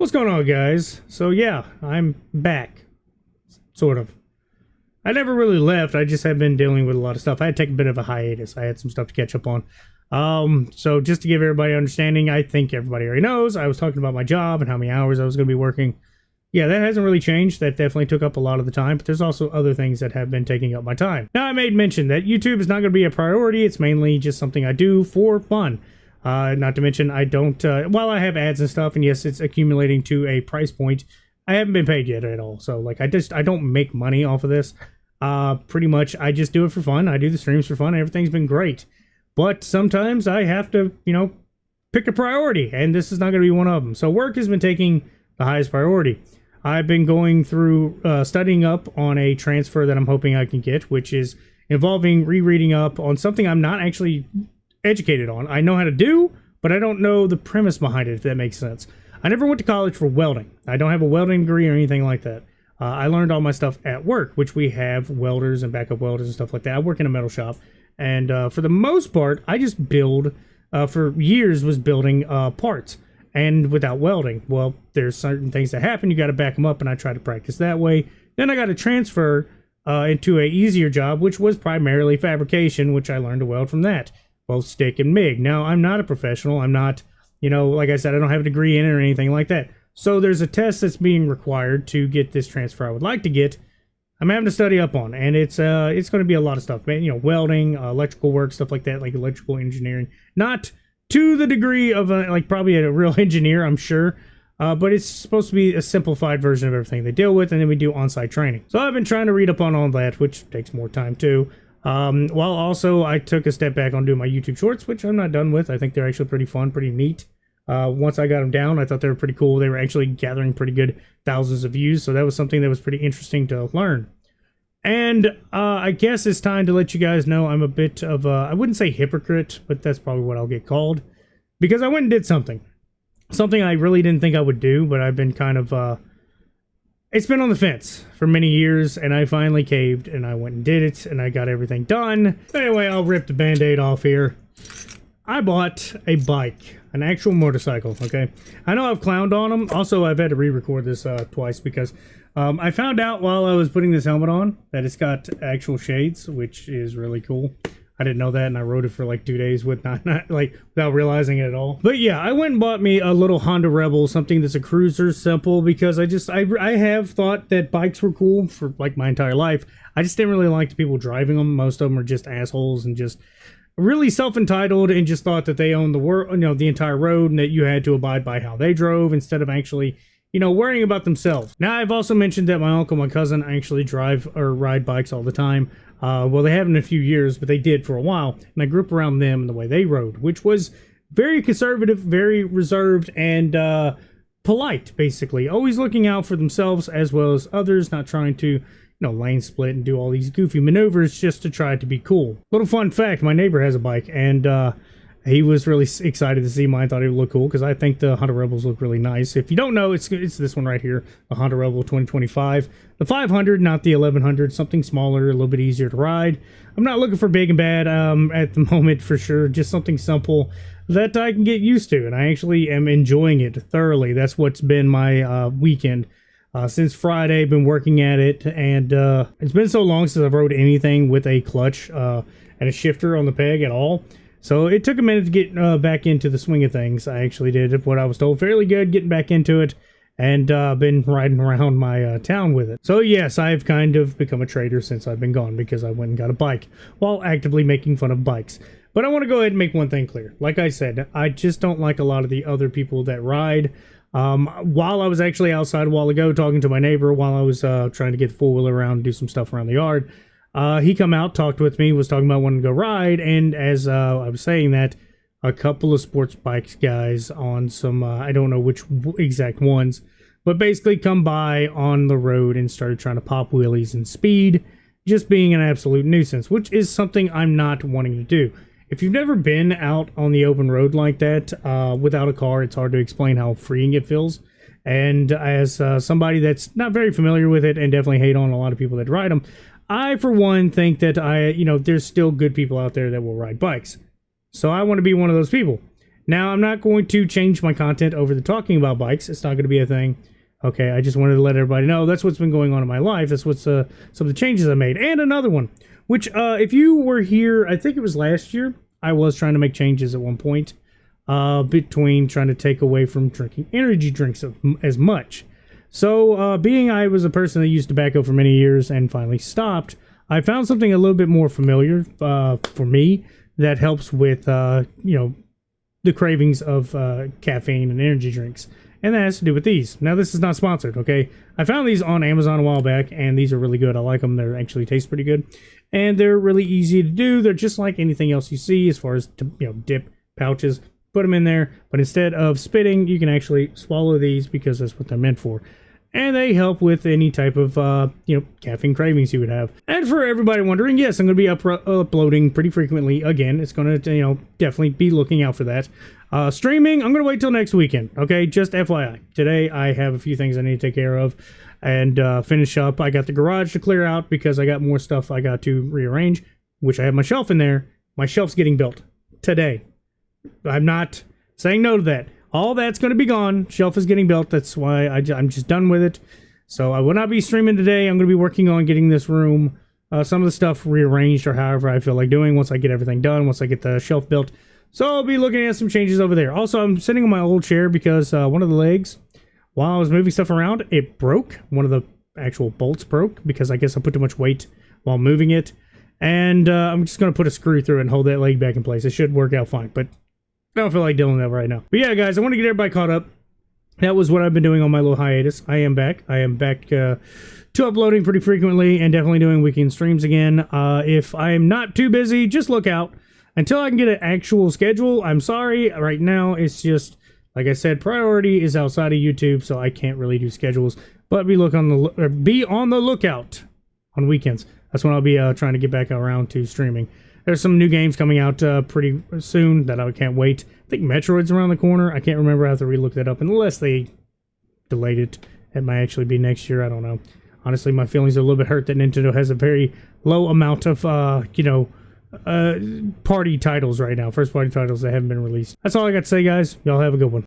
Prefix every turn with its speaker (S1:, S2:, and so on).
S1: What's going on, guys? So yeah, I'm back. Sort of. I never really left. I just have been dealing with a lot of stuff. I had to take a bit of a hiatus. I had some stuff to catch up on. So just to give everybody understanding, I think everybody already knows, I was talking about my job and how many hours I was going to be working. Yeah, that hasn't really changed. That definitely took up a lot of the time, but there's also other things that have been taking up my time. Now, I made mention that YouTube is not going to be a priority. It's mainly just something I do for fun. Not to mention, I don't, while I have ads and stuff, and yes, it's accumulating to a price point, I haven't been paid yet at all. So, like, I don't make money off of this. Pretty much, I just do it for fun. I do the streams for fun. Everything's been great. But sometimes I have to, pick a priority, and this is not going to be one of them. So work has been taking the highest priority. I've been going through, studying up on a transfer that I'm hoping I can get, which is involving rereading up on something I'm not actually educated on. I know how to do, but I don't know the premise behind it, if that makes sense. I never went to college for welding. I don't have a welding degree or anything like that. I learned all my stuff at work, which we have welders and backup welders and stuff like that. I work in a metal shop, and for the most part, I just build, for years was building parts, and without welding. Well, there's certain things that happen, you got to back them up, and I try to practice that way. Then I got to transfer into a easier job, which was primarily fabrication, which I learned to weld from that, both stick and MIG. Now, I'm not a professional. I'm not, like I said, I don't have a degree in it or anything like that. So there's a test that's being required to get this transfer I would like to get. I'm having to study up on, and it's going to be a lot of stuff, man. Welding, electrical work, stuff like that, like electrical engineering. Not to the degree of probably a real engineer, I'm sure. But it's supposed to be a simplified version of everything they deal with, and then we do on-site training. So I've been trying to read up on all that, which takes more time too. While also I took a step back on doing my YouTube shorts, which I'm not done with. I think they're actually pretty fun, pretty neat. Once I got them down, I thought they were pretty cool. They were actually gathering pretty good thousands of views, so that was something that was pretty interesting to learn. And I guess it's time to let you guys know I'm a bit of a, I wouldn't say hypocrite, but that's probably what I'll get called, because I went and did something I really didn't think I would do, but I've been kind of it's been on the fence for many years, and I finally caved, and I went and did it, and I got everything done. Anyway, I'll rip the band-aid off here. I bought a bike, an actual motorcycle, okay? I know I've clowned on them. Also, I've had to re-record this twice because I found out while I was putting this helmet on that it's got actual shades, which is really cool. I didn't know that, and I rode it for like 2 days with not without realizing it at all. But yeah, I went and bought me a little Honda Rebel, something that's a cruiser, simple, because I have thought that bikes were cool for like my entire life. I just didn't really like the people driving them. Most of them are just assholes and just really self-entitled, and just thought that they owned the world, the entire road, and that you had to abide by how they drove instead of actually, worrying about themselves. Now, I've also mentioned that my uncle, my cousin actually drive or ride bikes all the time. Well, they haven't in a few years, but they did for a while, and I grew up around them and the way they rode, which was very conservative, very reserved, and polite, basically. Always looking out for themselves as well as others, not trying to lane split and do all these goofy maneuvers just to try to be cool. Little fun fact, my neighbor has a bike, and he was really excited to see mine. Thought it would look cool because I think the Honda Rebels look really nice. If you don't know, it's this one right here, the Honda Rebel 2025. The 500, not the 1100, something smaller, a little bit easier to ride. I'm not looking for big and bad at the moment for sure, just something simple that I can get used to, and I actually am enjoying it thoroughly. That's what's been my weekend. Since Friday, been working at it, and it's been so long since I've rode anything with a clutch and a shifter on the peg at all. So it took a minute to get back into the swing of things. I actually did what I was told, fairly good, getting back into it, and been riding around my town with it. So yes, I've kind of become a trader since I've been gone, because I went and got a bike while actively making fun of bikes. But I want to go ahead and make one thing clear. Like I said, I just don't like a lot of the other people that ride. While I was actually outside a while ago talking to my neighbor while I was trying to get four-wheeler around and do some stuff around the yard, he come out, talked with me, was talking about wanting to go ride, and as I was saying that, a couple of sports bikes guys on some, I don't know which exact ones, but basically come by on the road and started trying to pop wheelies and speed, just being an absolute nuisance, which is something I'm not wanting to do. If you've never been out on the open road like that, without a car, it's hard to explain how freeing it feels. And as somebody that's not very familiar with it and definitely hate on a lot of people that ride them, I, for one, think that there's still good people out there that will ride bikes. So I want to be one of those people. Now, I'm not going to change my content over the talking about bikes. It's not going to be a thing. Okay, I just wanted to let everybody know that's what's been going on in my life. That's what's some of the changes I made. And another one, which if you were here, I think it was last year, I was trying to make changes at one point between trying to take away from drinking energy drinks as much. So being I was a person that used tobacco for many years and finally stopped, I found something a little bit more familiar for me that helps with, you know, the cravings of caffeine and energy drinks. And that has to do with these. Now, this is not sponsored, okay? I found these on Amazon a while back, and these are really good. I like them. They actually taste pretty good. And they're really easy to do. They're just like anything else you see as far as, you know, dip pouches. Put them in there. But instead of spitting, you can actually swallow these because that's what they're meant for. And they help with any type of, you know, caffeine cravings you would have. And for everybody wondering, yes, I'm going to be uploading pretty frequently again. It's going to, you know, definitely be looking out for that. Streaming, I'm going to wait till next weekend, okay? Just FYI. Today, I have a few things I need to take care of and finish up. I got the garage to clear out because I got more stuff I got to rearrange, which I have my shelf in there. My shelf's getting built today. I'm not saying no to that. All that's going to be gone. Shelf is getting built. That's why I'm just done with it. So I will not be streaming today. I'm going to be working on getting this room, some of the stuff rearranged or however I feel like doing once I get everything done, once I get the shelf built. So I'll be looking at some changes over there. Also, I'm sitting on my old chair because one of the legs, while I was moving stuff around, it broke. One of the actual bolts broke because I guess I put too much weight while moving it. And I'm just going to put a screw through it and hold that leg back in place. It should work out fine, but I don't feel like dealing with that right now. But yeah, guys, I want to get everybody caught up. That was what I've been doing on my little hiatus. I am back. I am back to uploading pretty frequently and definitely doing weekend streams again. If I'm not too busy, just look out. Until I can get an actual schedule, I'm sorry. Right now, it's just, like I said, priority is outside of YouTube, so I can't really do schedules. But be on the lookout on weekends. That's when I'll be trying to get back around to streaming. There's some new games coming out pretty soon that I can't wait. I think Metroid's around the corner. I can't remember. I have to relook that up unless they delayed it. It might actually be next year. I don't know. Honestly, my feelings are a little bit hurt that Nintendo has a very low amount of, you know, party titles right now. First party titles that haven't been released. That's all I got to say, guys. Y'all have a good one.